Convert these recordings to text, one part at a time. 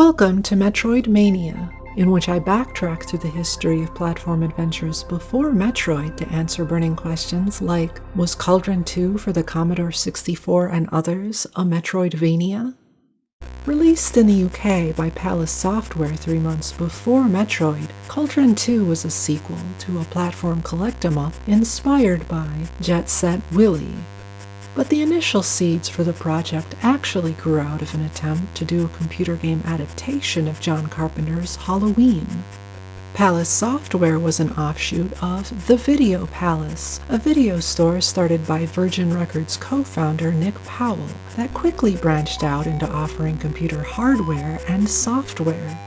Welcome to MetroidMania, in which I backtrack through the history of platform adventures before Metroid to answer burning questions like, was Cauldron 2 for the Commodore 64 and others a Metroidvania? Released in the UK by Palace Software 3 months before Metroid, Cauldron 2 was a sequel to a platform collect-em-up inspired by Jet Set Willy. But the initial seeds for the project actually grew out of an attempt to do a computer game adaptation of John Carpenter's Halloween. Palace Software was an offshoot of The Video Palace, a video store started by Virgin Records co-founder Nick Powell that quickly branched out into offering computer hardware and software.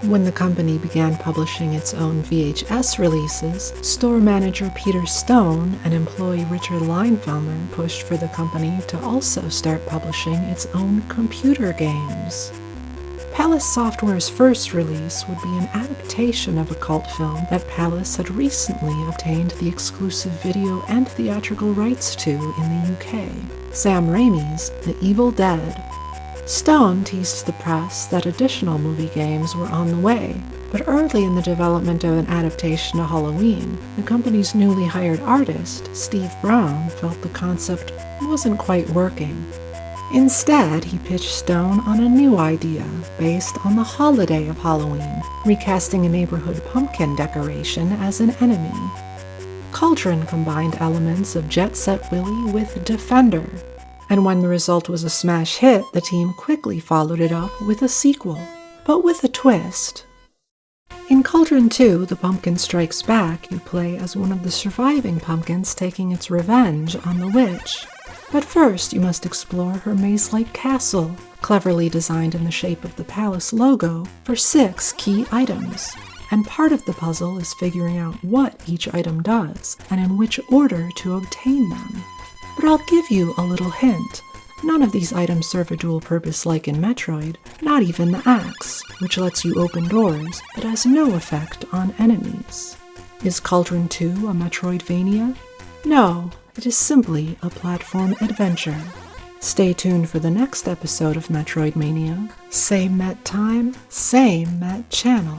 When the company began publishing its own VHS releases, store manager Peter Stone and employee Richard Leinfelder pushed for the company to also start publishing its own computer games. Palace Software's first release would be an adaptation of a cult film that Palace had recently obtained the exclusive video and theatrical rights to in the UK, Sam Raimi's The Evil Dead. Stone teased the press that additional movie games were on the way, but early in the development of an adaptation of Halloween, the company's newly hired artist, Steve Brown, felt the concept wasn't quite working. Instead, he pitched Stone on a new idea based on the holiday of Halloween, recasting a neighborhood pumpkin decoration as an enemy. Cauldron combined elements of Jet Set Willy with Defender, and when the result was a smash hit, the team quickly followed it up with a sequel, but with a twist. In Cauldron 2, The Pumpkin Strikes Back, you play as one of the surviving pumpkins taking its revenge on the witch. But first, you must explore her maze-like castle, cleverly designed in the shape of the palace logo, for 6 key items. And part of the puzzle is figuring out what each item does, and in which order to obtain them. But I'll give you a little hint. None of these items serve a dual purpose like in Metroid, not even the axe, which lets you open doors, but has no effect on enemies. Is Cauldron 2 a Metroidvania? No, it is simply a platform adventure. Stay tuned for the next episode of MetroidMania. Same Met time, same Met channel.